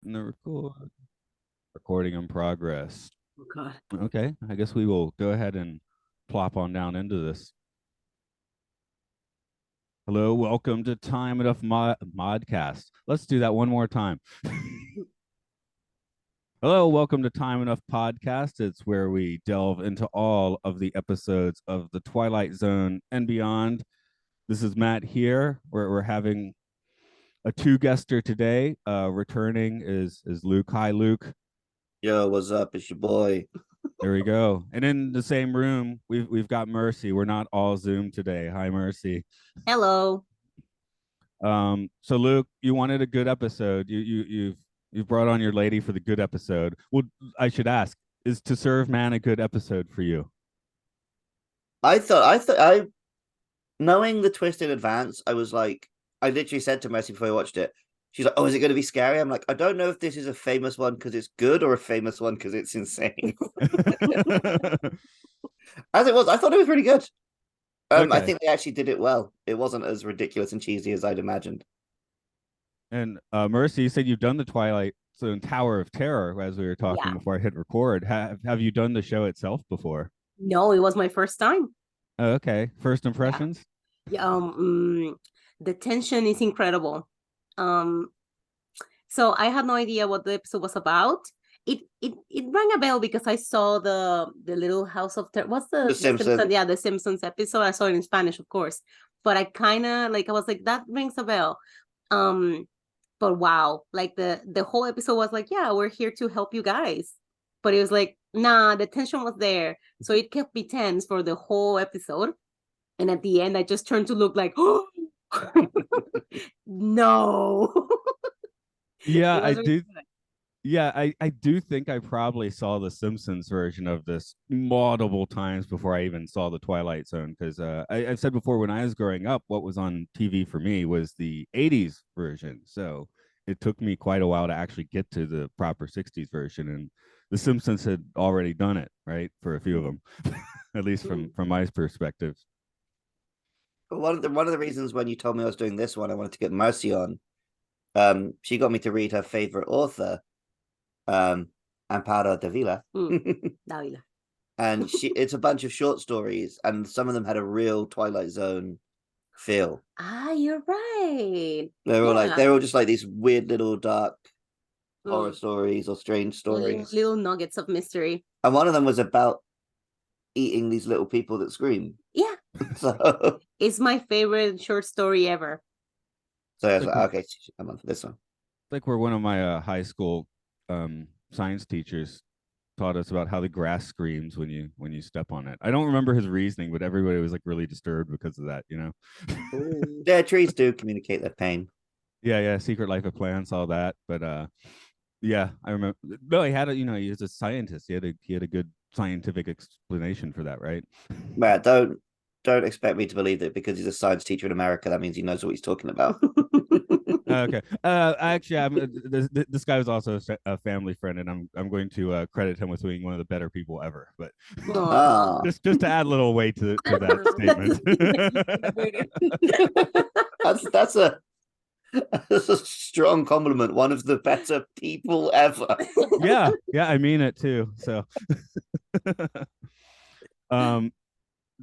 In the recording in progress. Oh God. Okay, I guess we will go ahead and plop on down into this. Hello, welcome to Time Enough Modcast. Let's do that one more time. Hello, welcome to Time Enough Podcast. It's where we delve into all of the episodes of The Twilight Zone and beyond. This is Matt here. We're having a two-guester today. Returning is Luke. Hi, Luke. Yo, what's up? It's your boy. There we go. And in the same room, we've got Mercy. We're not all Zoom today. Hi, Mercy. Hello. So Luke, you wanted a good episode. You've brought on your lady for the good episode. Well, I should ask, is To Serve Man a good episode for you? I knowing the twist in advance, I was like, I literally said to Mercy before I watched it, she's like, "Oh, is it going to be scary?" I'm like, I don't know if this is a famous one because it's good or a famous one because it's insane. As it was, I thought it was really good. Okay. I think they actually did it well. It wasn't as ridiculous and cheesy as I'd imagined. And Mercy, you said you've done the Twilight Zone Tower of Terror as we were talking before I hit record. Have you done the show itself before? No, it was my first time. Oh, okay. First impressions? Yeah. The tension is incredible. So I had no idea what the episode was about. It rang a bell because I saw the Little House of Terror. What's the Simpsons? Yeah, the Simpsons episode. I saw it in Spanish, of course. But I kind of I was like, that rings a bell. But wow, like the whole episode was like, yeah, we're here to help you guys. But it was like, nah, the tension was there. So it kept me tense for the whole episode. And at the end, I just turned to look like, oh, no. Yeah, I do. Yeah, I do think I probably saw the Simpsons version of this multiple times before I even saw the Twilight Zone. Because I've said before, when I was growing up, what was on TV for me was the 80s version. So it took me quite a while to actually get to the proper 60s version. And the Simpsons had already done it, right? For a few of them, at least from my perspective. One of the reasons when you told me I was doing this one, I wanted to get Mercy on. She got me to read her favorite author, Amparo Davila. Davila. And it's a bunch of short stories, and some of them had a real Twilight Zone feel. Ah, you're right. They're all just like these weird little dark horror stories or strange stories. Little nuggets of mystery. And one of them was about eating these little people that scream. Yeah. So it's my favorite short story ever. So I was like, okay, I'm on for this one. It's like where one of my high school science teachers taught us about how the grass screams when you step on it. I don't remember his reasoning, but everybody was like really disturbed because of that, you know. Yeah, trees do communicate their pain. Yeah, Secret Life of Plants, all that. But yeah, I remember. No, he had he was a scientist. He had a good scientific explanation for that, right? Matt, don't expect me to believe that because he's a science teacher in America, that means he knows what he's talking about. Okay. Actually, this guy was also a family friend, and I'm going to credit him with being one of the better people ever. But just to add a little weight to that statement. That's a strong compliment. One of the better people ever. Yeah, I mean it too. So,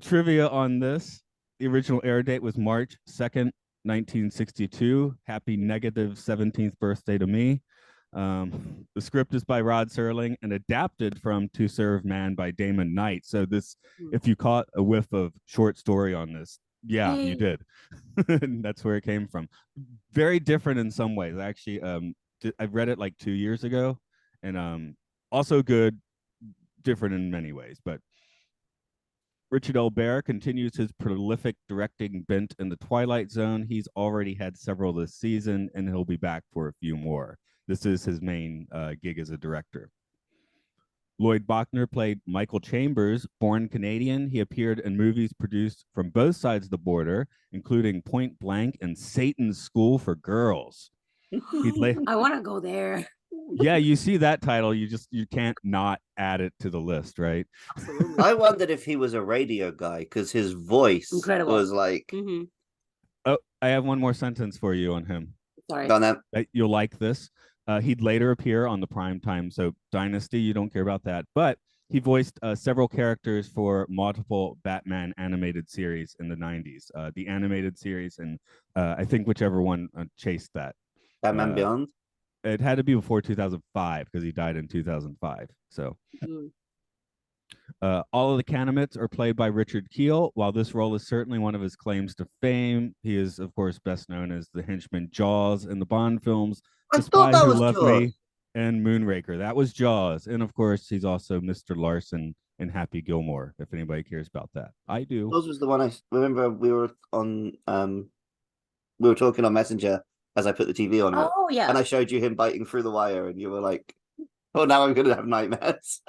trivia on this: the original air date was March 2nd, 1962. Happy negative 17th birthday to me. The script is by Rod Serling and adapted from To Serve Man by Damon Knight. So this, if you caught a whiff of short story on this, yeah, you did. That's where it came from. Very different in some ways. Actually, I read it like 2 years ago, and also good, different in many ways. But Richard Elbert continues his prolific directing bent in the Twilight Zone. He's already had several this season, and he'll be back for a few more. This is his main gig as a director. Lloyd Bachner played Michael Chambers, born Canadian. He appeared in movies produced from both sides of the border, including Point Blank and Satan's School for Girls. I want to go there. Yeah, you see that title, you can't not add it to the list, right? Absolutely. I wondered if he was a radio guy because his voice was like. Oh, I have one more sentence for you on him. Sorry. On that. You'll like this. He'd later appear on the primetime soap Dynasty. You don't care about that, but he voiced several characters for multiple Batman animated series in the 90s. The animated series, and I think whichever one chased that. Batman Beyond. It had to be before 2005 because he died in 2005. So. All of the Kanamits are played by Richard Kiel. While this role is certainly one of his claims to fame, he is, of course, best known as the henchman Jaws in the Bond films, I The thought Spy that Who was Loved Jaws. Me, and Moonraker. That was Jaws. And, of course, he's also Mr. Larson in Happy Gilmore, if anybody cares about that. I do. Jaws was the one I remember we were talking on Messenger as I put the TV on. Oh, yeah. And I showed you him biting through the wire, and you were like, oh, now I'm going to have nightmares.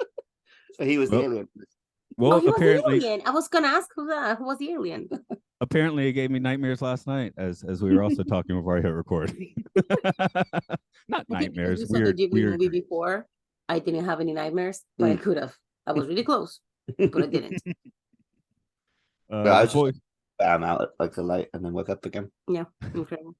So he was the alien. Well, he apparently, was the alien. I was gonna ask who was the alien. Apparently, it gave me nightmares last night, as we were also talking before I hit record. Not nightmares, I saw the weird movie before. I didn't have any nightmares, but I could have. I was really close, but I didn't. I was just bam out at like the light and then woke up again. Yeah, incredible.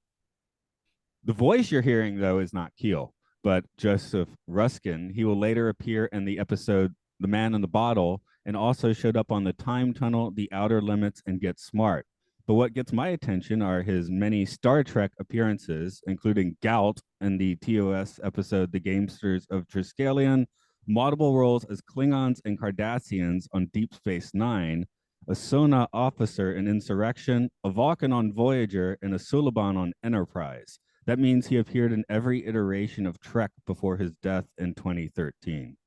The voice you're hearing, though, is not Keel, but Joseph Ruskin. He will later appear in the episode The Man in the Bottle, and also showed up on The Time Tunnel, The Outer Limits, and Get Smart. But what gets my attention are his many Star Trek appearances, including Gout in the TOS episode The Gamesters of Triskelion, multiple roles as Klingons and Cardassians on Deep Space Nine, a Sona officer in Insurrection, a Vulcan on Voyager, and a Suliban on Enterprise. That means he appeared in every iteration of Trek before his death in 2013.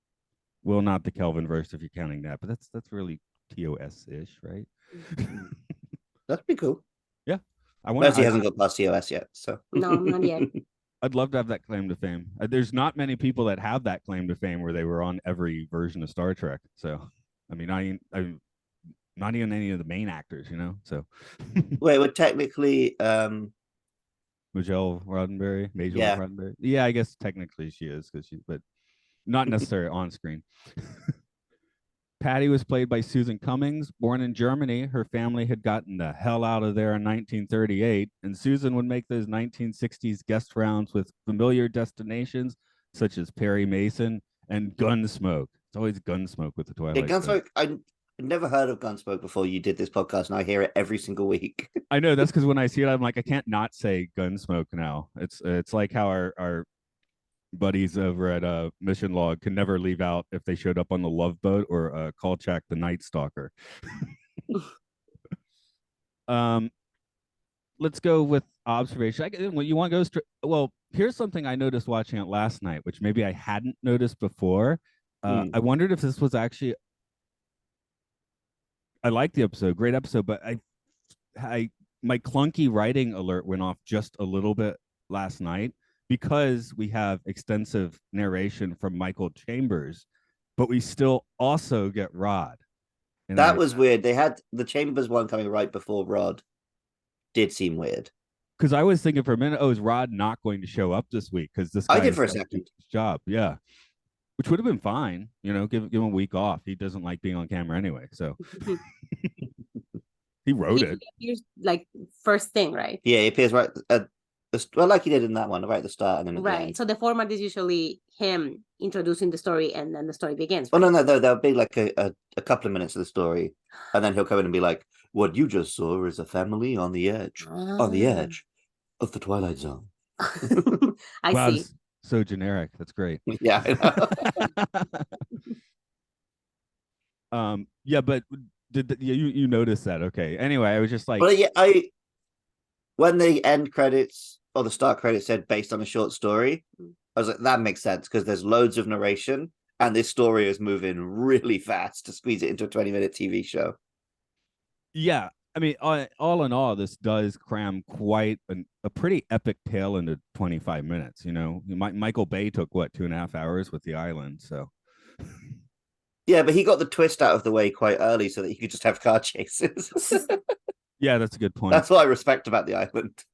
Well, not the Kelvinverse if you're counting that, but that's really TOS-ish, right? That'd be cool. Yeah. Mercy hasn't got past TOS yet, so. No, not yet. I'd love to have that claim to fame. There's not many people that have that claim to fame where they were on every version of Star Trek. So, I mean, I'm not even any of the main actors, so. Wait, we're technically... Majel Roddenberry? Yeah. Roddenberry? Yeah, I guess technically she is, but not necessarily on screen. Patty was played by Susan Cummings. Born in Germany, her family had gotten the hell out of there in 1938, and Susan would make those 1960s guest rounds with familiar destinations such as Perry Mason and Gunsmoke. It's always Gunsmoke with the Twilight. Yeah, Gunsmoke. I never heard of Gunsmoke before you did this podcast, and I hear it every single week. I know, that's because when I see it, I'm like, I can't not say Gunsmoke now. It's like how our buddies over at Mission Log can never leave out if they showed up on the Love Boat or Kolchak the Night Stalker. Let's go with observation. You want to go straight? Well, here's something I noticed watching it last night, which maybe I hadn't noticed before. I wondered if this was actually. I like the episode, great episode, but my clunky writing alert went off just a little bit last night, because we have extensive narration from Michael Chambers, but we still also get Rod. And that was weird. They had the Chambers one coming right before Rod. Did seem weird. Because I was thinking for a minute, is Rod not going to show up this week? Because this guy I did for a second. His job, yeah, which would have been fine. Give him a week off. He doesn't like being on camera anyway, so he wrote it. Here's like first thing, right? Yeah, he appears right at like he did in that one, right at the start, and then right. So the format is usually him introducing the story, and then the story begins. Right? Oh no, there'll be like a couple of minutes of the story, and then he'll come in and be like, "What you just saw is a family on the edge of the Twilight Zone." I see. So generic. That's great. Yeah. I know. Yeah, but you noticed that? Okay. Anyway, I was just like, well, yeah, when the end credits or the start credits said based on a short story, I was like, that makes sense, because there's loads of narration and this story is moving really fast to squeeze it into a 20-minute TV show. Yeah. I mean, all in all, this does cram quite a pretty epic tale into 25 minutes. Michael Bay took 2.5 hours with The Island. So, yeah, but he got the twist out of the way quite early so that he could just have car chases. Yeah, that's a good point. That's what I respect about The Island.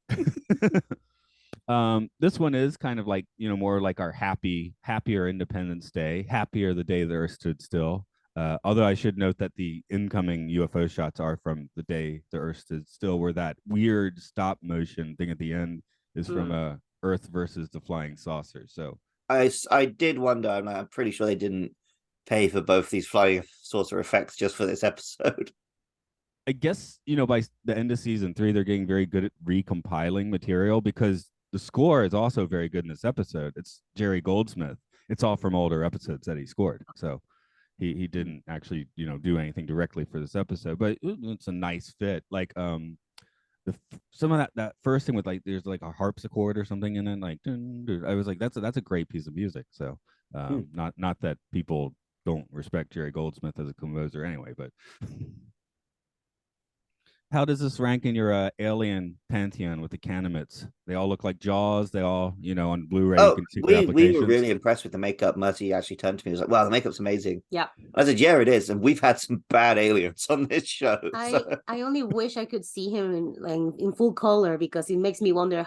This one is kind of like, more like our happier Independence Day, happier the day the Earth stood still. Although I should note that the incoming UFO shots are from the day the Earth stood still, where that weird stop motion thing at the end is from Earth versus the flying saucers. So I did wonder. I'm pretty sure they didn't pay for both these flying saucer effects just for this episode. I guess, by the end of season 3, they're getting very good at recompiling material, because the score is also very good in this episode. It's Jerry Goldsmith. It's all from older episodes that he scored. So he didn't actually, do anything directly for this episode, but it's a nice fit. Like some of that first thing with like there's like a harpsichord or something in it, like I was like, that's a great piece of music. So not that people don't respect Jerry Goldsmith as a composer anyway, but how does this rank in your alien pantheon with the Kanamits? They all look like Jaws. They all, on Blu-ray you can see the we applications. were really impressed with the makeup. Mercy actually turned to me and was like, wow, the makeup's amazing. Yeah. I said, yeah, it is. And we've had some bad aliens on this show. I only wish I could see him in full color, because it makes me wonder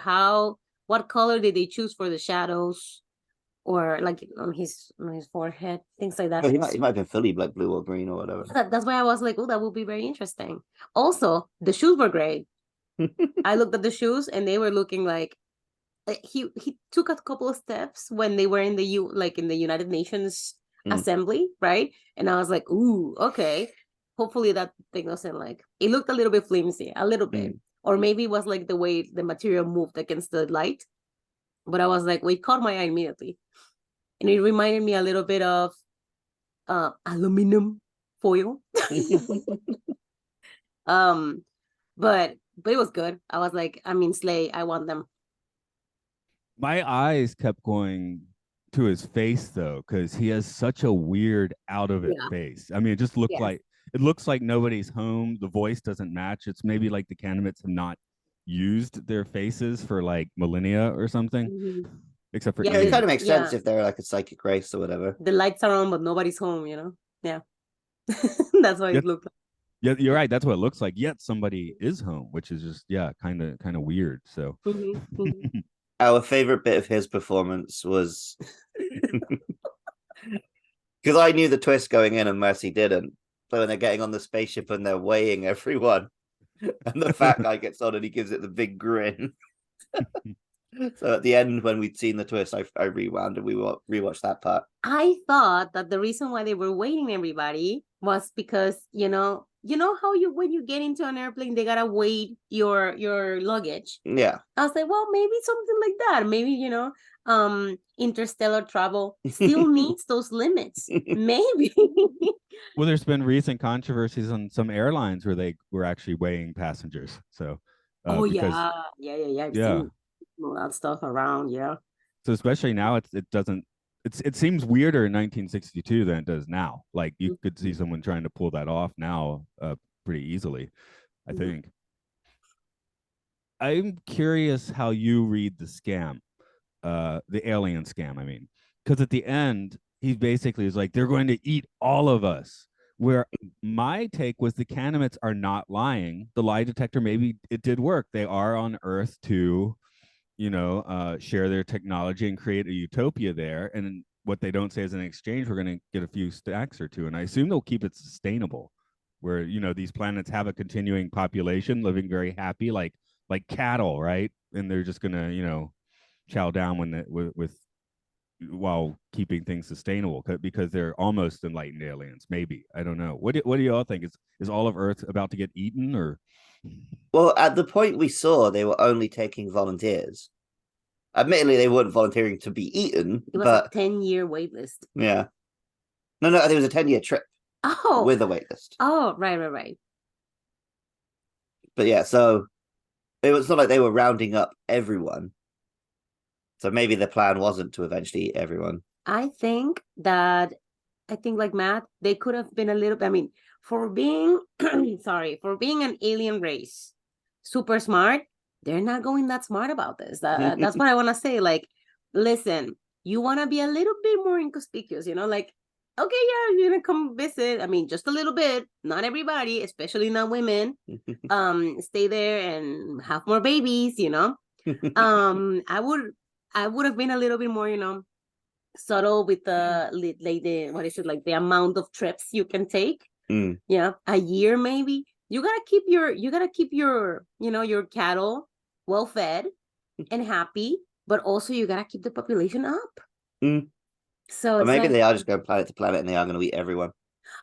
what color did they choose for the shadows, or like on his forehead, things like that. Oh, he might have been fully like blue or green or whatever. That's why I was like, oh, that would be very interesting. Also, the shoes were great. I looked at the shoes and they were looking like he took a couple of steps when they were in the United Nations assembly, right? And I was like, ooh, okay. Hopefully that thing doesn't it looked a little bit flimsy, a little bit. Or maybe it was like the way the material moved against the light. But I was like, well, it caught my eye immediately. And it reminded me a little bit of aluminum foil. But it was good. I was like, Slay, I want them. My eyes kept going to his face though, because he has such a weird out of it face. I mean, it just looked like it looks like nobody's home. The voice doesn't match. It's maybe like the Kanamits have not used their faces for like millennia or something. Except for it kind of makes sense if they're like a psychic race or whatever. The lights are on, but nobody's home, Yeah. That's what it looked like. Yeah, you're right. That's what it looks like. Yet somebody is home, which is just kind of weird. So our favorite bit of his performance was because I knew the twist going in and Mercy didn't. So when they're getting on the spaceship and they're weighing everyone, and the fat guy gets on and he gives it the big grin. So at the end, when we'd seen the twist, I rewound and we rewatched that part. I thought that the reason why they were waiting everybody was because, how when you get into an airplane, they gotta weight your luggage. Yeah. I was like, well, maybe something like that. Maybe, interstellar travel still meets those limits. Maybe. Well, there's been recent controversies on some airlines where they were actually weighing passengers. So I've yeah. seen all that stuff around, So especially now, it seems weirder in 1962 than it does now. Like you could see someone trying to pull that off now pretty easily, I think. I'm curious how you read the scam, the alien scam, I mean, because at the end, he basically is like, they're going to eat all of us. Where my take was the Kanamits are not lying. The lie detector, maybe it did work. They are on Earth to share their technology and create a utopia there. And what they don't say is in exchange, we're going to get a few stacks or two. And I assume they'll keep it sustainable, where, these planets have a continuing population living very happy, like cattle, right? And they're just going to, chow down while keeping things sustainable, because they're almost enlightened aliens. Maybe, I don't know. What do you all think? Is all of Earth about to get eaten, or? Well, at the point we saw, they were only taking volunteers. Admittedly, they weren't volunteering to be eaten. It was a 10-year wait list. Yeah. No, I think it was a 10-year trip. Oh. With a wait list. Oh, right. But yeah, so it's not like they were rounding up everyone. So maybe the plan wasn't to eventually eat everyone. I think like Matt, they could have been a little, for being, for being an alien race, super smart, they're not going that smart about this. That's what I want to say. Like, listen, you want to be a little bit more inconspicuous, like, okay, yeah, you're going to come visit. Just a little bit, not everybody, especially not women, stay there and have more babies, I would have been a little bit more, subtle with the amount of trips you can take. Yeah, a year maybe. You gotta keep your your cattle well fed and happy, but also you gotta keep the population up. Mm. So Or it's maybe like, they are just going planet to planet and they are going to eat everyone.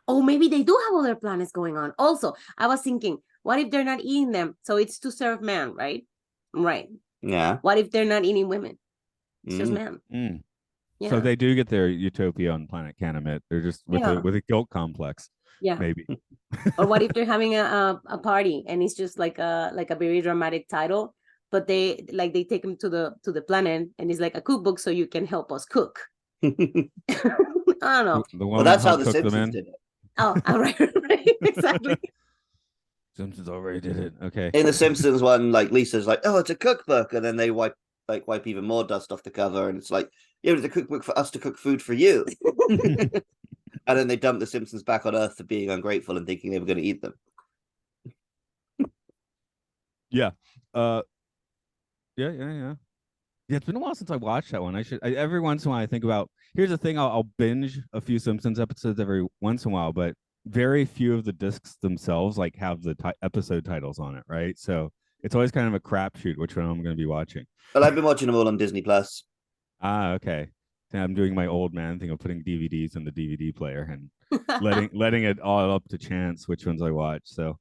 oh, maybe they do have other planets going on. Also, I was thinking, what if they're not eating them? So it's to serve man, right? Right. Yeah. What if they're not eating women? It's just man. Mm. Yeah. So they do get their utopia on planet Kanamit. They're just with Yeah. a guilt complex. Yeah. Maybe. Or what if they're having a party and it's just like a very dramatic title, but they take them to the planet and it's like a cookbook so you can help us cook. I don't know. The Well, woman that's how helped the cook them Simpsons in. did it. Oh, all right, right, exactly. Simpsons already did it. Okay. In the Simpsons one, like Lisa's like, "Oh, it's a cookbook," and then they wipe even more dust off the cover, and it's like, "Yeah, it's a cookbook for us to cook food for you." And then they dump the Simpsons back on Earth for being ungrateful and thinking they were going to eat them. Yeah. Yeah. Yeah, it's been a while since I watched that one. Every once in a while I think about. Here's the thing: I'll binge a few Simpsons episodes every once in a while, but very few of the discs themselves like have the episode titles on it, right? So it's always kind of a crapshoot which one I'm going to be watching. But I've been watching them all on Disney Plus. Ah, okay. I'm doing my old man thing of putting DVDs in the DVD player and letting it all up to chance which ones I watch. So,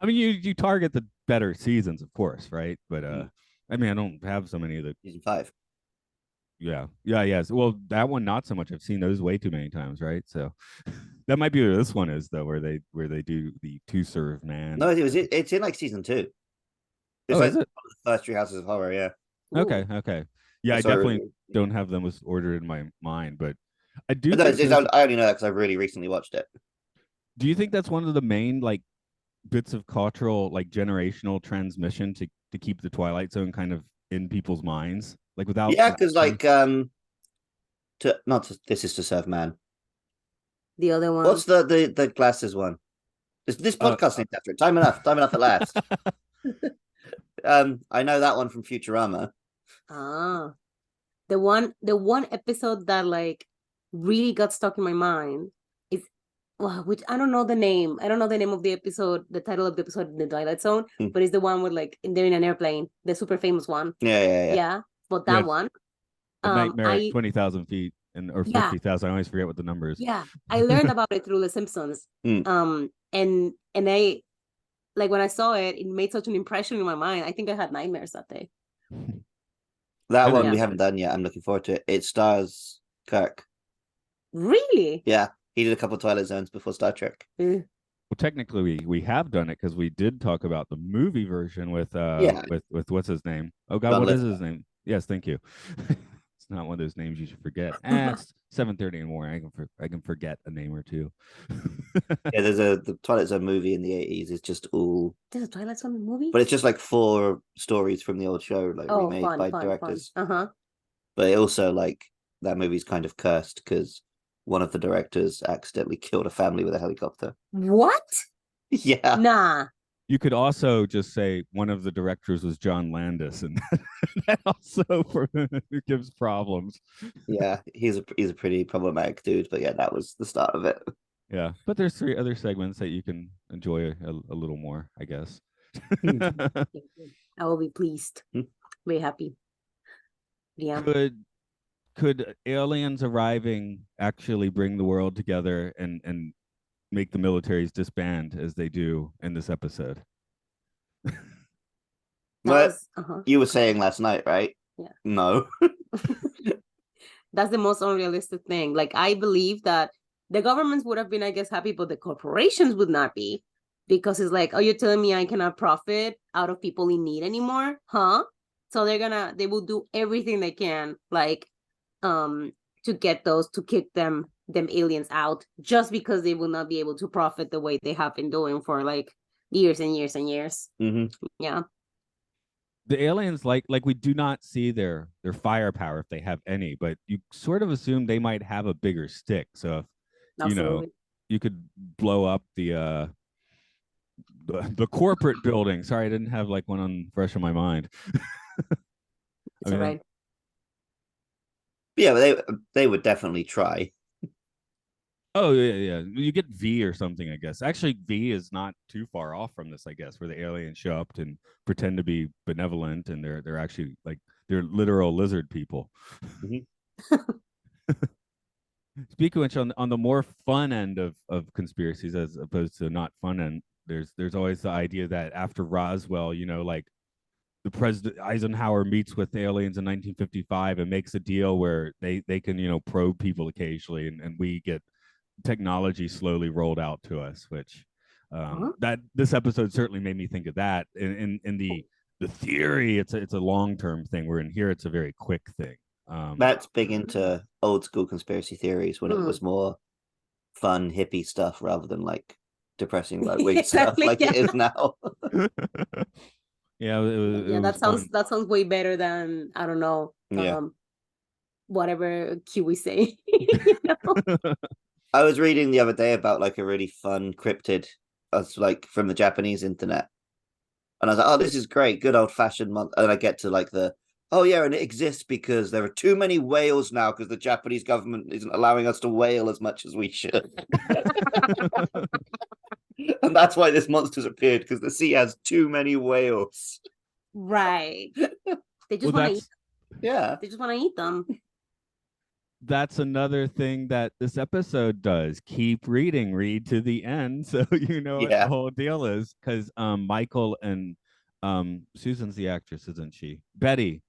I mean, you target the better seasons, of course, right? But I mean, I don't have so many of the Season 5. Yes. Well, that one not so much. I've seen those way too many times, right? So that might be what this one is though, where they do the to serve man. No, it's in like season 2. It's Oh, like is it? the first 3 Houses of Horror. Yeah. Okay. Ooh. Okay. Yeah, I definitely don't have them as ordered in my mind, but I do. No, think I only know that because I've really recently watched it. Do you think that's one of the main like bits of cultural like generational transmission to keep the Twilight Zone kind of in people's minds, like without? Yeah, because like this is to serve man. The other one. What's the glasses one? This podcast named after it. Time enough at last. I know that one from Futurama. Ah, the one episode that like really got stuck in my mind is, well, which I don't know the name. I don't know the name of the episode, the title of the episode in the Twilight Zone, but it's the one with like they're in an airplane, the super famous one. Yeah. But that one, A Nightmare at 20,000 feet or 50,000. I always forget what the number is. Yeah, I learned about it through The Simpsons. And I, like when I saw it, it made such an impression in my mind. I think I had nightmares that day. That one we haven't done yet. I'm looking forward to it. It stars Kirk. Really? Yeah, he did a couple of Twilight Zones before Star Trek. Well, technically, we have done it because we did talk about the movie version with what's his name? Oh God, what is his name? Yes, thank you. It's not one of those names you should forget. It's 7:30 in the morning. I can forget a name or two. Yeah, there's the Twilight Zone movie in the 80s. It's just all. There's a Twilight Zone movie, but it's just like 4 stories from the old show, like remade by directors. But it also like that movie's kind of cursed because one of the directors accidentally killed a family with a helicopter. What? Yeah. Nah. You could also just say one of the directors was John Landis, and that also gives problems. Yeah, he's a pretty problematic dude, but yeah, that was the start of it. Yeah, but there's 3 other segments that you can enjoy a little more, I guess. I will be pleased. Very happy. Yeah. Could aliens arriving actually bring the world together and make the militaries disband as they do in this episode? You were saying last night, right? Yeah. No. That's the most unrealistic thing. Like, I believe that the governments would have been, I guess, happy, but the corporations would not be, because it's like, oh, you're telling me I cannot profit out of people in need anymore, huh? So they will do everything they can, like, to kick them aliens out, just because they will not be able to profit the way they have been doing for like years and years and years. Yeah. The aliens, like we do not see their firepower if they have any, but you sort of assume they might have a bigger stick. So if you could blow up the corporate building. Sorry, I didn't have like one on fresh in my mind. It's all right. Yeah, but they would definitely try. Oh yeah. You get V or something, I guess. Actually, V is not too far off from this, I guess, where the aliens show up and pretend to be benevolent, and they're actually like they're literal lizard people. Mhm. Speaking of which, on the more fun end of conspiracies as opposed to not fun end, there's always the idea that after Roswell, like the president Eisenhower meets with aliens in 1955 and makes a deal where they can probe people occasionally, and we get technology slowly rolled out to us, which that this episode certainly made me think of that. In the theory, it's a long-term thing. Where in here, it's a very quick thing. Matt's big into old school conspiracy theories when it was more fun, hippie stuff rather than like depressing right wing stuff Exactly, like yeah. it is now. Yeah, it Yeah, was fun. that sounds way better than, I don't know, Yeah. whatever Kiwi say. You know? I was reading the other day about like a really fun cryptid as like from the Japanese internet. And I was like, oh, this is great, good old fashioned month. And I get to like oh yeah, and it exists because there are too many whales now because the Japanese government isn't allowing us to whale as much as we should. And that's why this monster's appeared, because the sea has too many whales. Right. They just Well, want to eat. Yeah. They just want to eat them. that's another thing that this episode does. Keep reading, read to the end, so you know what the Yeah. whole deal is. Because Michael and Susan's the actress, isn't she? Betty.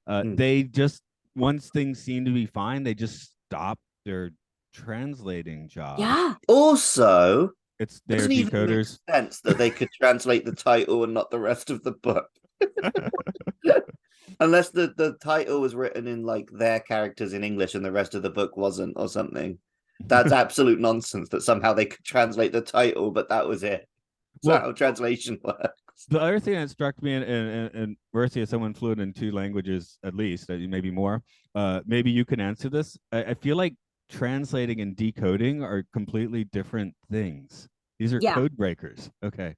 They just once things seem to be fine, they just stop their translating job. Yeah. Also, It's their doesn't even make decoders. sense that they could translate the title and not the rest of the book. Unless the title was written in like their characters in English and the rest of the book wasn't, or something. That's absolute nonsense that somehow they could translate the title, but that was it. That's Well, how translation works. The other thing that struck me, and Mercy, as someone fluent in 2 languages at least, maybe more, maybe you can answer this. I feel like translating and decoding are completely different things. These are Yeah. code breakers. Okay.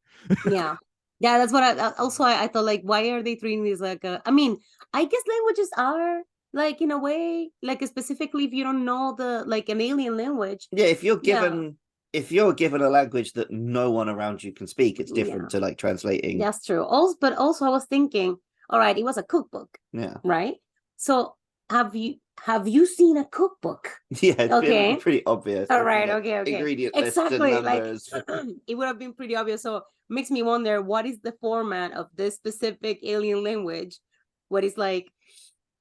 Yeah. Yeah, that's what I thought, like, why are they treating these like I mean, I guess languages are like, in a way, like, specifically if you don't know the like an alien language. Yeah, if you're given a language that no one around you can speak, it's different to like translating. That's true. But also I was thinking, all right, it was a cookbook. Yeah. Right? So have you seen a cookbook? Yeah, it's Okay. been pretty obvious. All right, okay. Ingredient Exactly. list and Like numbers. it would have been pretty obvious. So makes me wonder, what is the format of this specific alien language? What is like,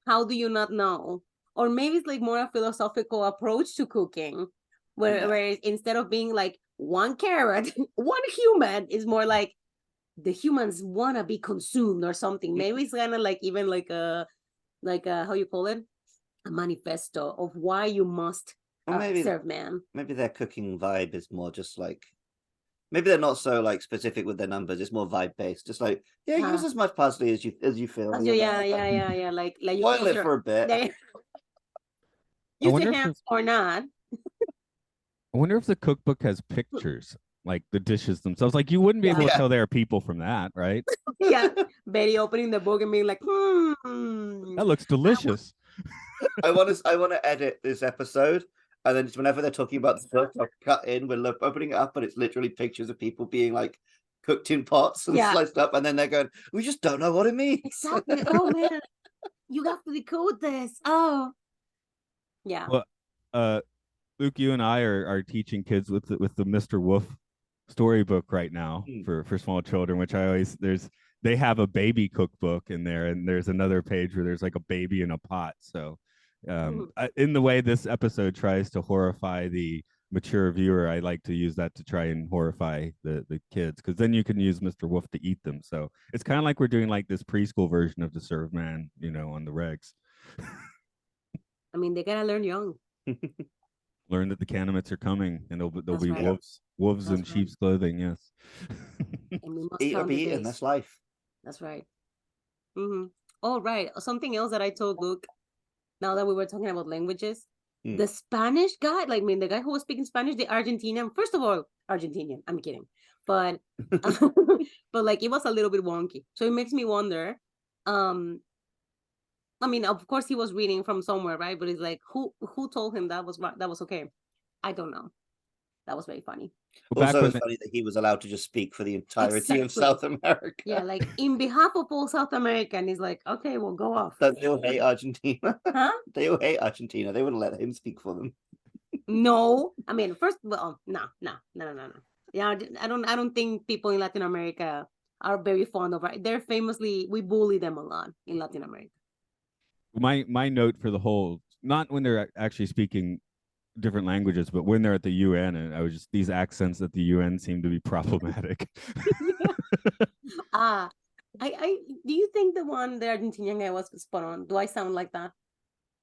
how do you not know? Or maybe it's like more a philosophical approach to cooking, where instead of being like one carrot, one human, is more like the humans want to be consumed or something. Maybe it's kind of like even like a how you call it, a manifesto of why you must serve man. Maybe their cooking vibe is more just like, maybe they're not so like specific with their numbers. It's more vibe based. Just like, use as much parsley as you feel. Yeah. Like you boil it for a bit. Use your hands or not. I wonder if the cookbook has pictures, like the dishes themselves. Like you wouldn't be able to tell there are people from that, right? Yeah, Betty opening the book and being like, that looks delicious. I want to edit this episode, and then whenever they're talking about the book, I'll cut in. We're opening it up, and it's literally pictures of people being like cooked in pots and sliced up, and then they're going, "We just don't know what it means." Exactly. Oh man, you have to decode this. Oh, yeah. Well, Luke, you and I are teaching kids with the Mr. Wolf storybook right now for small children, which they have a baby cookbook in there, and there's another page where there's like a baby in a pot. So in the way this episode tries to horrify the mature viewer, I like to use that to try and horrify the kids, because then you can use Mr. Wolf to eat them. So it's kind of like we're doing like this preschool version of the Serve Man, on the regs. I mean, they gotta learn young. Learn that the Kanamits are coming, and they'll be wolves in sheep's clothing. Yes. And we must eat or be eaten. That's life. That's right. Oh, right. Something else that I told Luke, now that we were talking about languages, the Spanish guy, like, I mean, the guy who was speaking Spanish, the Argentinian, first of all, Argentinian, I'm kidding. But, but like, it was a little bit wonky. So it makes me wonder, I mean, of course he was reading from somewhere, right? But it's like, who told him that was okay? I don't know. That was very funny. Well, back Also, when it's funny that he was allowed to just speak for the entirety of Exactly. South America. Yeah, like in behalf of all South America, and he's like, okay, we'll go off. They all hate Argentina. Huh? They all hate Argentina. They wouldn't let him speak for them. No, I mean, first, well, no. Yeah, I don't think people in Latin America are very fond of. They're famously, we bully them a lot in Latin America. my note for the whole, not when they're actually speaking different languages, but when they're at the UN, and I was just, these accents at the UN seem to be problematic. I do you think the Argentinian guy was spot on? Do I sound like that?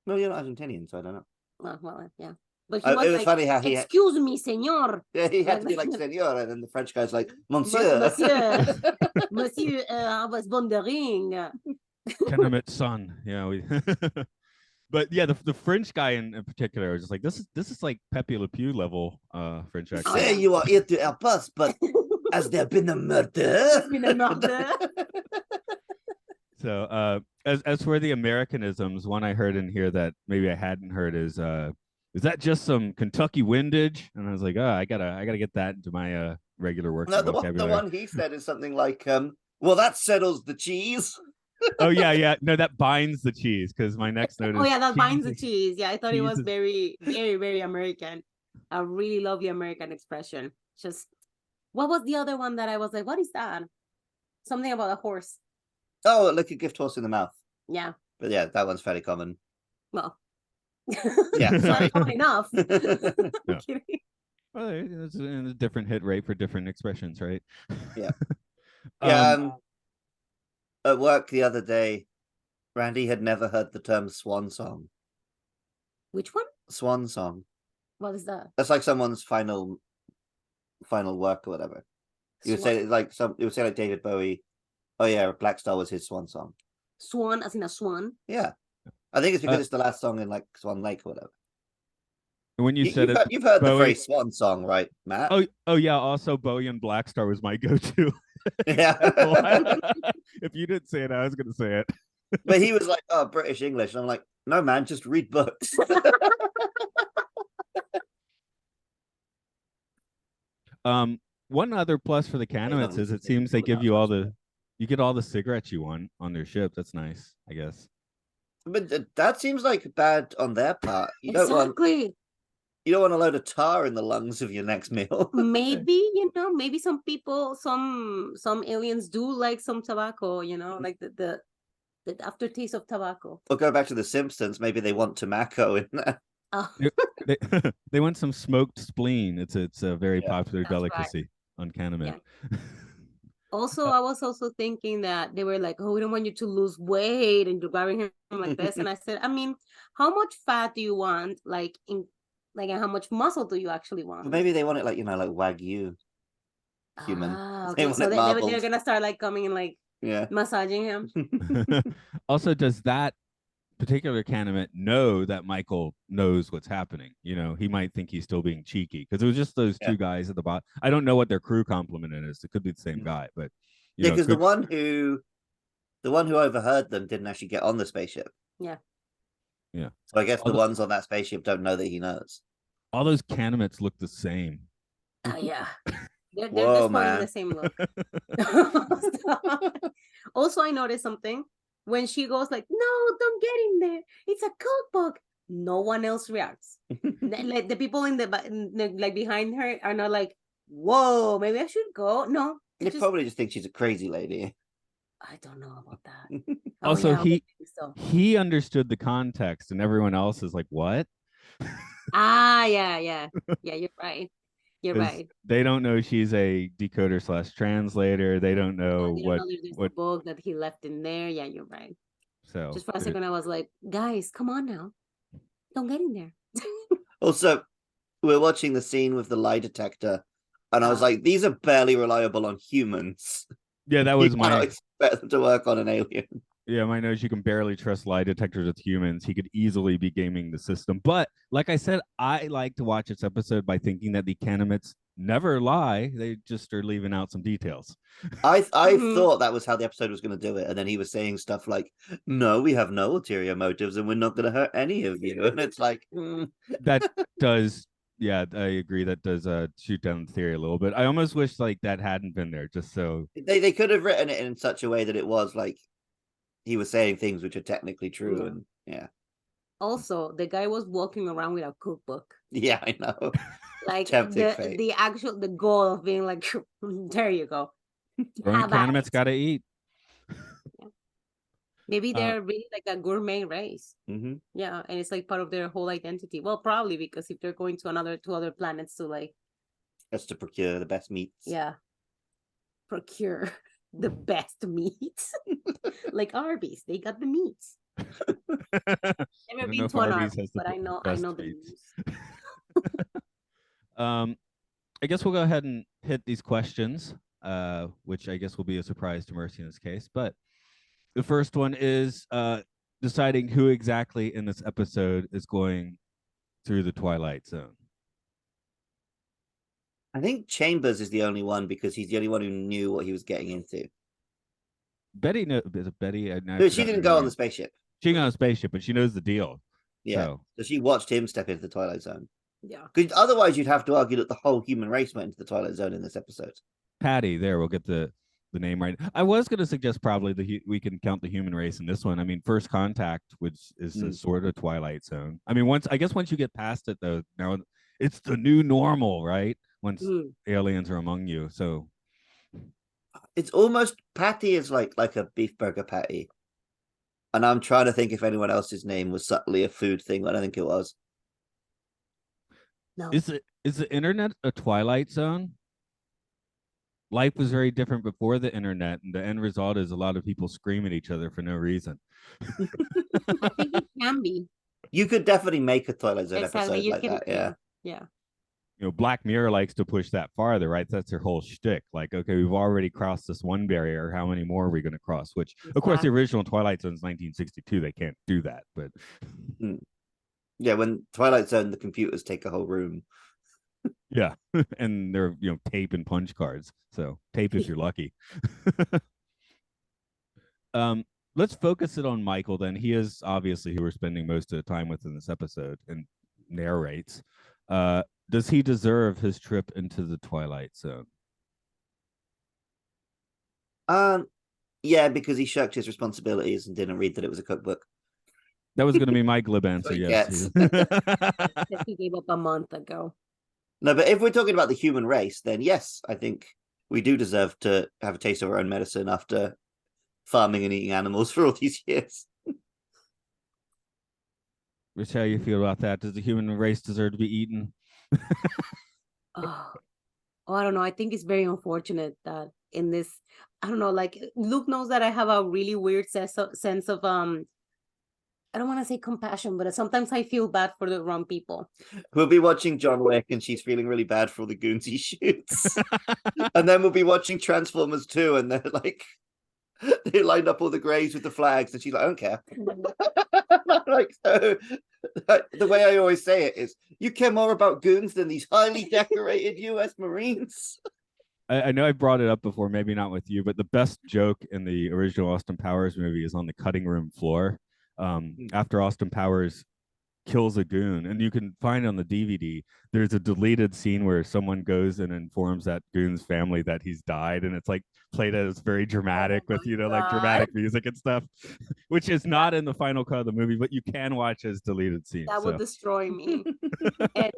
No, you're not Argentinian, so I don't know. Well, yeah. But It was like, funny how he excuse me, senor. Yeah, he had to be like senor, and then the French guy's like monsieur. Monsieur, I was wondering. Kanamit son, yeah. But yeah, the French guy in particular was just like, this is like Pepe Le Pew level French accent. Say you are here to help us, but has there been a murder? So as for the Americanisms, one I heard in here that maybe I hadn't heard is that just some Kentucky windage? And I was like, oh, I gotta get that into my regular working vocabulary. The one he said is something like, well, that settles the cheese. Oh yeah. No, that binds the cheese, because my next note is, oh yeah, that binds the cheese. Yeah, I thought it was is... very, very, very American. A really lovely American expression. Just, what was the other one that I was like, what is that? Something about a horse. Oh, like a gift horse in the mouth. Yeah. But yeah, that one's fairly common. Well, yeah, sorry. Not enough. No. Well, it's a different hit rate for different expressions, right? Yeah. Yeah. At work the other day, Randy had never heard the term swan song. Which one? Swan song. What is that? That's like someone's final work or whatever. You would say like David Bowie. Oh yeah, Black Star was his swan song. Swan, as in a swan. Yeah, I think it's because it's the last song in like Swan Lake or whatever. When you've heard Bowie... the phrase swan song, right, Matt? Oh yeah. Also, Bowie and Black Star was my go-to. Yeah. If you didn't say it, I was going to say it. But he was like, "Oh, British English," and I'm like, "No, man, just read books." One other plus for the Kanamits is it seems they give you you get all the cigarettes you want on their ship. That's nice, I guess. But that seems like bad on their part. You don't want a load of tar in the lungs of your next meal. Maybe, maybe some people, some aliens do like some tobacco, like the aftertaste of tobacco. Or go back to The Simpsons. Maybe they want tobacco in there. Oh. They want some smoked spleen. It's a very popular delicacy on Kanamit. Yeah. Also, I was also thinking that they were like, "Oh, we don't want you to lose weight," and you're grabbing him like this. And I said, I mean, how much fat do you want? And how much muscle do you actually want? Well, maybe they want it like like Wagyu human. Okay. So they're gonna start like coming and like massaging him. Also, does that particular Kanamit know that Michael knows what's happening? He might think he's still being cheeky, because it was just those two guys at the bottom. I don't know what their crew complement is. It could be the same guy, but because the one who overheard them didn't actually get on the spaceship. Yeah. So I guess the ones on that spaceship don't know that he knows. All those Kanamits look the same. Yeah. They're Whoa, sporting the same look. Also, I noticed something. When she goes like, "No, don't get in there. It's a cookbook." No one else reacts. Like the people in the behind her are not like, "Whoa, maybe I should go." No, they probably just think she's a crazy lady. I don't know about that. Also, he understood the context, and everyone else is like, "What?" Yeah. You're right. You're right. They don't know she's a decoder/translator. They don't know what book that he left in there. Yeah, you're right. So just for a second, I was like, "Guys, come on now, don't get in there." Also, we're watching the scene with the lie detector, and I was like, "These are barely reliable on humans." Yeah, that was you cannot expect them to work on an alien. Yeah, my nose, you can barely trust lie detectors with humans. He could easily be gaming the system. But like I said, I like to watch this episode by thinking that the Kanamits never lie. They just are leaving out some details. I thought that was how the episode was going to do it. And then he was saying stuff like, "No, we have no ulterior motives and we're not going to hurt any of you." And it's like... That does Yeah, I agree. That does shoot down the theory a little bit. I almost wish like that hadn't been there, just so They could have written it in such a way that it was like he was saying things which are technically true, Yeah. and yeah, Also, the guy was walking around with a cookbook. yeah, I know. Like Tempting fate. the goal of being like, there you go. growing Have at Kanamit's it. got to eat. Maybe Uh, they're really like a gourmet race. Hmm. Yeah, and it's like part of their whole identity. Well, probably because if they're going to other planets to like, Just to procure the best meats. yeah, procure the best meats. Like Arby's, they got the meats. I Never don't know been if to an Arby's Arby's, has the but I know best the meats. news. I guess we'll go ahead and hit these questions, which I guess will be a surprise to Mercy in this case. But the first one is deciding who exactly in this episode is going through the Twilight Zone. I think Chambers is the only one because he's the only one who knew what he was getting into. Betty, no, is it Betty? No, she didn't go on the spaceship. She got on a spaceship, but she knows the deal. Yeah, so she watched him step into the Twilight Zone. Yeah. Because otherwise, you'd have to argue that the whole human race went into the Twilight Zone in this episode. Patty, there, we'll get the name right. I was going to suggest probably we can count the human race in this one. I mean, First Contact, which is a sort of Twilight Zone. I mean, once you get past it, though, now it's the new normal, right? Once aliens are among you, so it's almost Patty is like a beef burger patty, and I'm trying to think if anyone else's name was subtly a food thing, but I don't think it was. No. Is the internet a Twilight Zone? Life was very different before the internet, and the end result is a lot of people scream at each other for no reason. I think it can be. You could definitely make a Twilight Zone Exactly. episode like that, yeah. Yeah. You know, Black Mirror likes to push that farther, right? That's their whole shtick. Like, okay, we've already crossed this one barrier. How many more are we going to cross? Which, of course, the original Twilight Zone is 1962. They can't do that, but yeah, when Twilight Zone, the computers take a whole room. Yeah, and they're tape and punch cards. So tape if you're lucky. Let's focus it on Michael then. He is obviously who we're spending most of the time with in this episode and narrates. Does he deserve his trip into the Twilight Zone? Yeah, because he shirked his responsibilities and didn't read that it was a cookbook. That was going to be my glib answer. Yes. He gave up a month ago. No, but if we're talking about the human race, then yes, I think we do deserve to have a taste of our own medicine after farming and eating animals for all these years. Rich, how you feel about that? Does the human race deserve to be eaten? Oh, I don't know. I think it's very unfortunate that in this, I don't know, like Luke knows that I have a really weird sense of I don't want to say compassion, but sometimes I feel bad for the wrong people. We'll be watching John Wick and she's feeling really bad for all the goons he shoots. And then we'll be watching Transformers 2 and they're like, they lined up all the graves with the flags and she's like, I don't care. Like, so, the way I always say it is, you care more about goons than these highly decorated US Marines. I know I brought it up before, maybe not with you, but the best joke in the original Austin Powers movie is on the cutting room floor. After Austin Powers kills a goon, and you can find on the DVD, there's a deleted scene where someone goes and informs that goon's family that he's died, and it's like played as very dramatic with like dramatic music and stuff, which is not in the final cut of the movie, but you can watch as deleted scenes. That would destroy me. And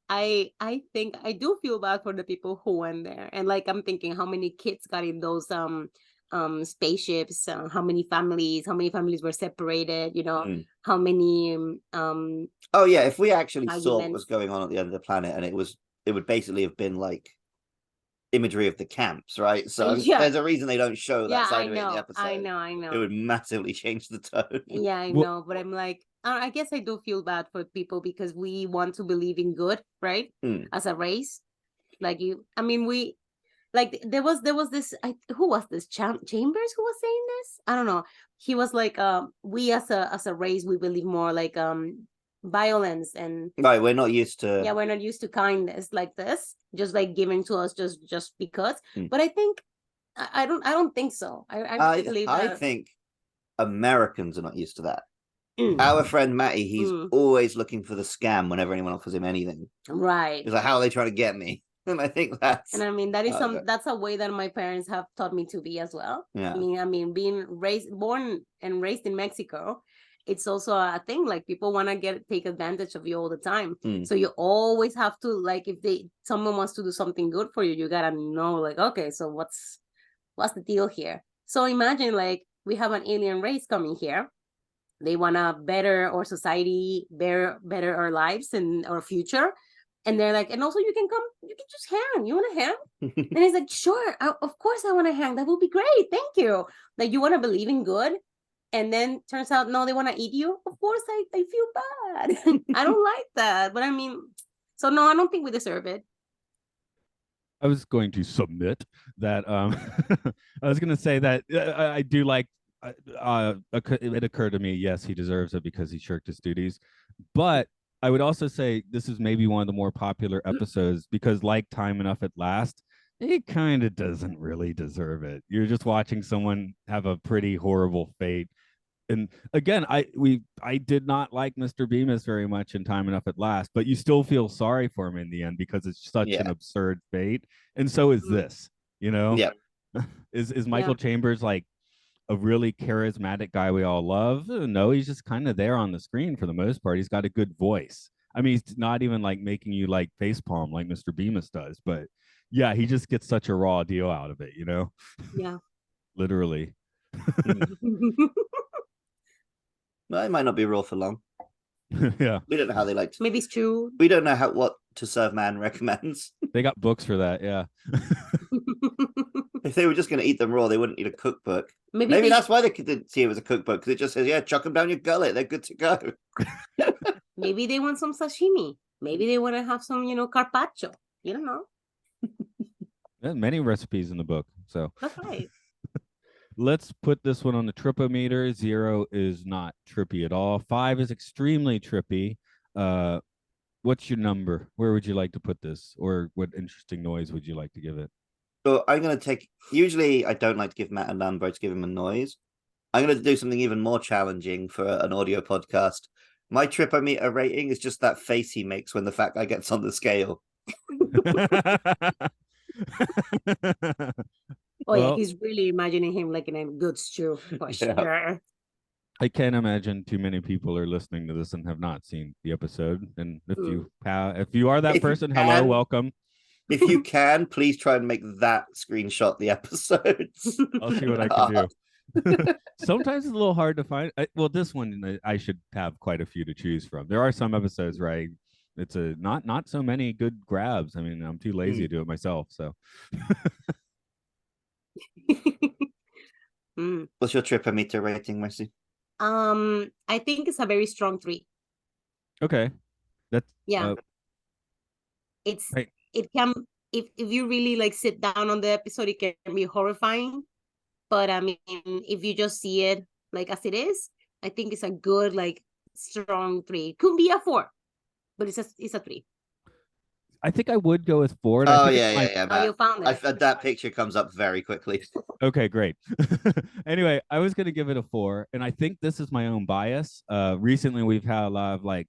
I think I do feel bad for the people who went there, and like I'm thinking how many kids got in those spaceships, how many families were separated, how many oh yeah, if we actually saw what was going on at the end of the planet, and it would basically have been like imagery of the camps, right? So there's a reason they don't show that side of it in the episode. I know it would massively change the tone. Yeah, I know, but I'm like, I guess I do feel bad for people because we want to believe in good, right? As a race, like we like there was this who was this Chambers who was saying this? I don't know. He was like we as a race, we believe more like violence and right, we're not used to kindness like this, just like giving to us just because. But I think I don't think so. I believe I think Americans are not used to that. Our friend Matty, he's Mm. always looking for the scam whenever anyone offers him anything. Right. He's like, how are they trying to get me? And I think that's And I mean that is okay. that's a way that my parents have taught me to be as well. Yeah. I mean being born and raised in Mexico, it's also a thing, like people want to take advantage of you all the time. So you always have to, like, if someone wants to do something good for you, you gotta know, like, okay, so what's the deal here? So imagine, like, we have an alien race coming here. They want to better our society, better our lives and our future. And they're like, and also you can just hang. You want to hang? And he's like, sure, of course I want to hang. That would be great. Thank you. Like, you want to believe in good. And then turns out, no, they want to eat you. Of course, I feel bad. I don't like that. But I mean, so no, I don't think we deserve it. I was going to submit that I was going to say that I do like it occurred to me, yes, he deserves it because he shirked his duties, but I would also say this is maybe one of the more popular episodes because, like Time Enough at Last, it kind of doesn't really deserve it. You're just watching someone have a pretty horrible fate. And again, I did not like Mr. Bemis very much in Time Enough at Last, but you still feel sorry for him in the end because it's such an absurd fate. And so is this, you know? Yeah. Is Michael Chambers like a really charismatic guy we all love? No, he's just kind of there on the screen for the most part. He's got a good voice. I mean, he's not even like making you like facepalm like Mr. Bemis does, but yeah, he just gets such a raw deal out of it, you know? Yeah. Literally. Well, it might not be raw for long. Yeah. We don't know how they like to. Maybe it's true. We don't know what To Serve Man recommends. They got books for that, yeah. If they were just going to eat them raw, they wouldn't need a cookbook. Maybe that's why they didn't see it as a cookbook, because it just says, yeah, chuck them down your gullet. They're good to go. Maybe they want some sashimi. Maybe they want to have some, carpaccio. You don't know. There's many recipes in the book, so. That's right. Let's put this one on the tripometer. 0 is not trippy at all. 5 is extremely trippy. What's your number? Where would you like to put this? Or what interesting noise would you like to give it? So I'm going to take, usually I don't like to give Matt a number, to give him a noise. I'm going to do something even more challenging for an audio podcast. My tripometer rating is just that face he makes when the fat guy gets on the scale. Oh, yeah, he's really imagining him like in a good stew for sure. I can't imagine too many people are listening to this and have not seen the episode. And if you are that person, hello, welcome. If you can, please try and make that screenshot the episodes. I'll see what I can do. Sometimes it's a little hard to find. Well, this one I should have quite a few to choose from. There are some episodes where it's not so many good grabs. I mean, I'm too lazy to do it myself. So. What's your tripometer rating, Mercy? I think it's a very strong 3. Okay. That's it's right. It can, if you really like sit down on the episode, it can be horrifying. But I mean, if you just see it like as it is, I think it's a good, like, strong 3. Could be a 4, but it's a 3. I think I would go with 4. Oh, yeah. Oh, you found it. That picture comes up very quickly. Okay, great. Anyway, I was going to give it a 4, and I think this is my own bias. Recently, we've had a lot of like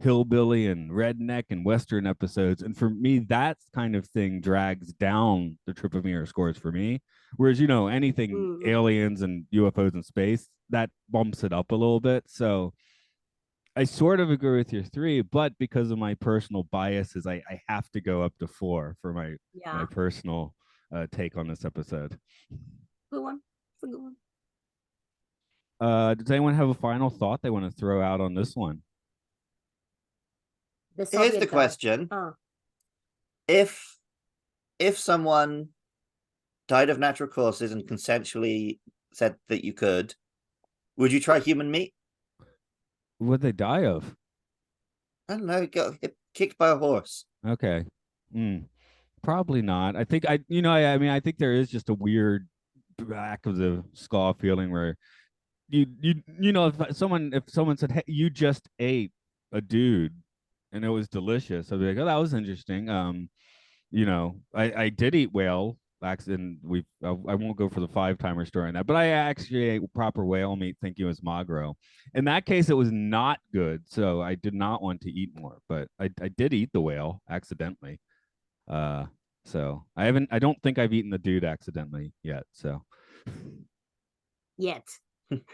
hillbilly and redneck and western episodes, and for me, that kind of thing drags down the tripometer scores for me. Whereas, anything aliens and UFOs in space, that bumps it up a little bit. So I sort of agree with your 3, but because of my personal biases, I have to go up to 4 for my personal take on this episode. Good one. It's a good one. Does anyone have a final thought they want to throw out on this one? Here's the question. If someone died of natural causes and consensually said that you could, would you try human meat? What'd they die of? I don't know. Got kicked by a horse. Okay. Probably not. I think I think there is just a weird back of the skull feeling where if someone said, hey, you just ate a dude and it was delicious, I'd be like, oh, that was interesting. I did eat whale. accident. I won't go for the 5-timer story on that, but I actually ate proper whale meat thinking it was magro. In that case, it was not good, so I did not want to eat more. But I did eat the whale accidentally. So I don't think I've eaten the dude accidentally yet. So Yet.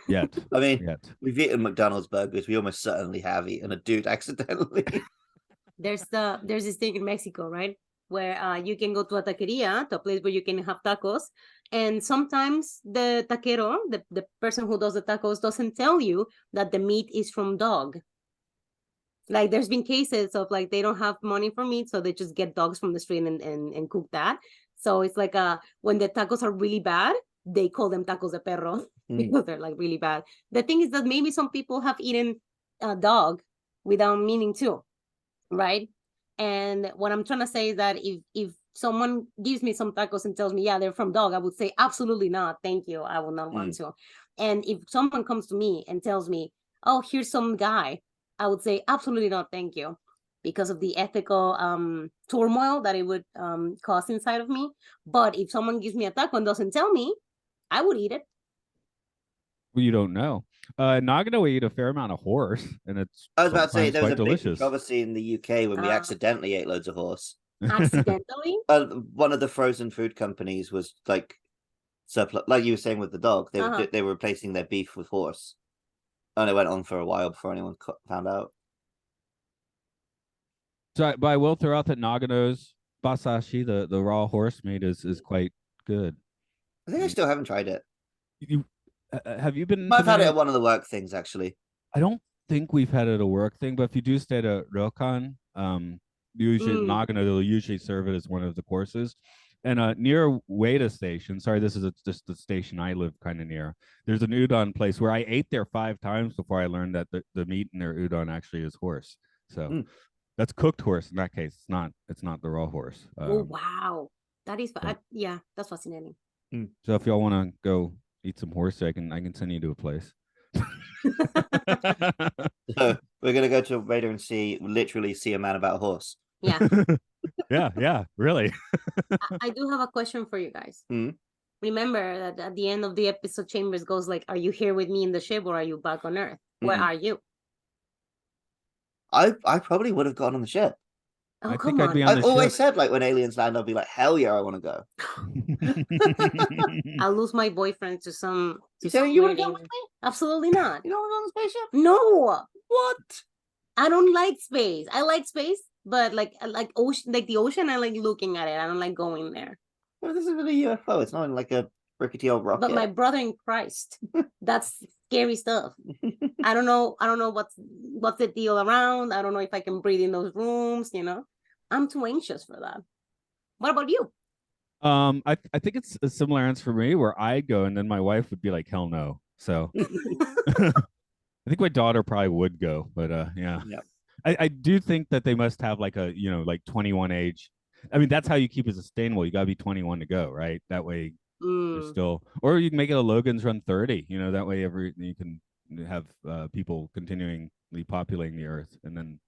yet. I mean, Yet. we've eaten McDonald's burgers. We almost certainly have eaten a dude accidentally. There's this thing in Mexico, right? Where you can go to a taqueria, to a place where you can have tacos. And sometimes the taquero, the person who does the tacos, doesn't tell you that the meat is from dog. Like there's been cases of like they don't have money for meat, so they just get dogs from the street and cook that. So it's like when the tacos are really bad, they call them tacos de perro because they're like really bad. The thing is that maybe some people have eaten a dog without meaning to, right? And what I'm trying to say is that if someone gives me some tacos and tells me, yeah, they're from dog, I would say, absolutely not. Thank you. I will not want to. And if someone comes to me and tells me, oh, here's some guy, I would say, absolutely not. Thank you. Because of the ethical turmoil that it would cause inside of me. But if someone gives me a taco and doesn't tell me, I would eat it. Well, you don't know. Nagano, we eat a fair amount of horse, and it's I was about to say there was a big delicious. controversy in the UK when we accidentally ate loads of horse. Accidentally? One of the frozen food companies was like surplus, like you were saying with the dog. They were replacing their beef with horse, and it went on for a while before anyone found out. So, but I will throw out that Nagano's basashi, the raw horse meat, is quite good. I think I still haven't tried it. Have you been? I've had it at one of the work things actually. I don't think we've had it at a work thing, but if you do stay at a ryokan, usually Nagano, they'll usually serve it as one of the courses. And near Ueda Station, sorry, this is just the station I live kind of near. There's an udon place where I ate there 5 times before I learned that the meat in their udon actually is horse. So that's cooked horse in that case. It's not the raw horse. Oh wow, that is yeah, that's fascinating. So if y'all want to go eat some horse, I can send you to a place. So we're gonna go to Raider and literally see a man about a horse. Yeah. yeah, really. I do have a question for you guys. Remember that at the end of the episode, Chambers goes like, "Are you here with me in the ship, or are you back on Earth? Where are you?" I probably would have gone on the ship. Oh, come on. I've always said, like, when aliens land, I'll be like, hell yeah, I want to go. I'll lose my boyfriend to some. You want to go with me? Absolutely not. You don't want to go on the spaceship? No. What? I don't like space. I like space, but I like ocean, like the ocean. I like looking at it. I don't like going there. Well, this isn't a UFO. It's not like a rickety old rocket. But my brother in Christ, that's scary stuff. I don't know what's the deal around. I don't know if I can breathe in those rooms, I'm too anxious for that. What about you? I think it's a similar answer for me, where I'd go and then my wife would be like, hell no. So I think my daughter probably would go, but yeah. I do think that they must have like a, like 21 age. I mean, that's how you keep it sustainable. You gotta be 21 to go, right? That way you're still, or you can make it a Logan's Run 30, that way you can have people continually populating the earth, and then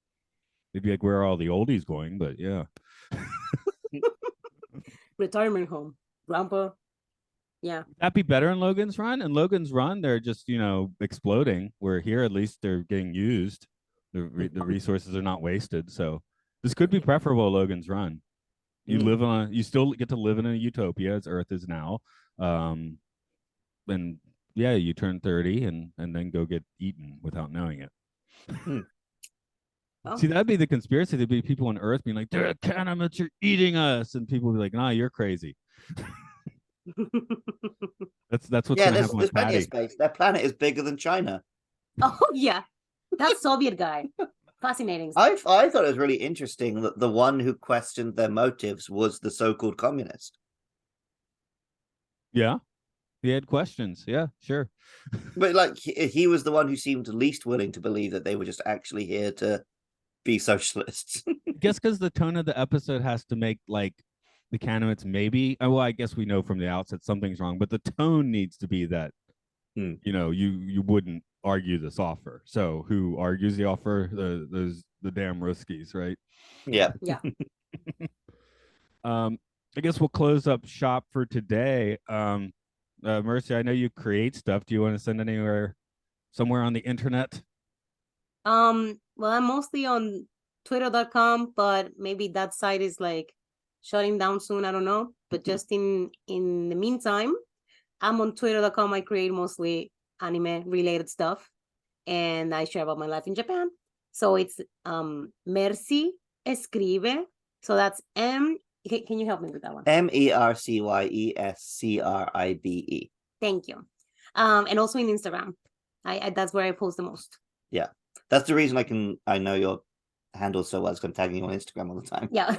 they'd be like, where are all the oldies going? But yeah. Retirement home, grandpa. Yeah. That'd be better in Logan's Run. In Logan's Run, they're just, exploding. Where here, at least they're getting used. The resources are not wasted. So this could be preferable to Logan's Run. You still get to live in a utopia as Earth is now. And yeah, you turn 30 and then go get eaten without knowing it. See, that'd be the conspiracy. There'd be people on Earth being like, "The Kanamits are eating us," and people would be like, "Nah, you're crazy." That's what's gonna happen with plenty of Patty. space. Their planet is bigger than China. Oh yeah, that Soviet guy, fascinating. I thought it was really interesting that the one who questioned their motives was the so-called communist. Yeah, he had questions. Yeah, sure. But like he was the one who seemed least willing to believe that they were just actually here to be socialists. I guess because the tone of the episode has to make like the Kanamits maybe. Well, I guess we know from the outset something's wrong, but the tone needs to be that you wouldn't argue this offer. So who argues the offer? The damn Ruskies, right? Yeah. Yeah. I guess we'll close up shop for today. Mercy, I know you create stuff. Do you want to send somewhere on the internet? Well, I'm mostly on twitter.com, but maybe that site is like shutting down soon. I don't know. But just in the meantime, I'm on twitter.com. I create mostly anime related stuff, and I share about my life in Japan. So it's Mercy Escribe. So that's M. Can you help me with that one? MERCYESCRIBE. Thank you. And also in Instagram. I that's where I post the most. Yeah, that's the reason I know your handle so well. It's I'm tagging you on Instagram all the time. Yeah.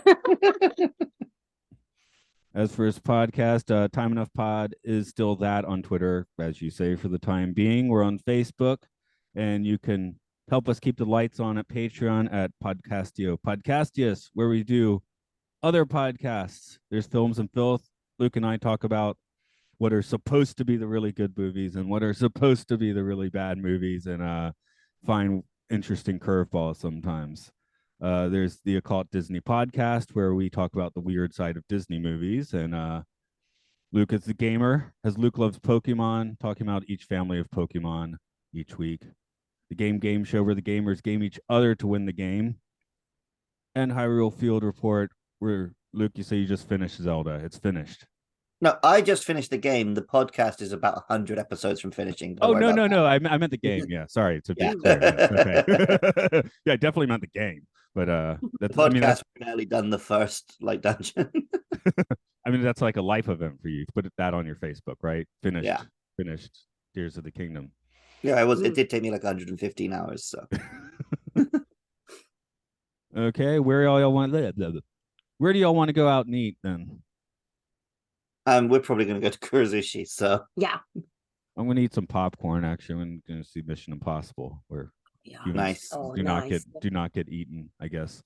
As for his podcast, Time Enough Pod is still that on Twitter, as you say, for the time being. We're on Facebook, and you can help us keep the lights on at Patreon at Podcastius, where we do other podcasts. There's Films and Filth. Luke and I talk about what are supposed to be the really good movies and what are supposed to be the really bad movies, and find interesting curveballs sometimes. There's the Occult Disney podcast, where we talk about the weird side of Disney movies. And Luke is the gamer, as Luke loves Pokemon, talking about each family of Pokemon each week. The Game Show, where the gamers game each other to win the game. And Hyrule Field Report, where Luke, you say you just finished Zelda. It's finished. No, I just finished the game. The podcast is about 100 episodes from finishing. Oh, no. I meant the game. Yeah, sorry. To be clear. Yes. Okay. Yeah, I definitely meant the game. But that's, the podcast barely done the first dungeon. I mean, that's like a life event for you. Put that on your Facebook, right? Finished Tears of the Kingdom. Yeah, it did take me 115 hours. So okay, where do y'all want to go out and eat then? We're probably gonna go to Kurozushi. So yeah, I'm gonna eat some popcorn. Actually, I'm gonna see Mission Impossible, where nice. Do not get eaten, I guess.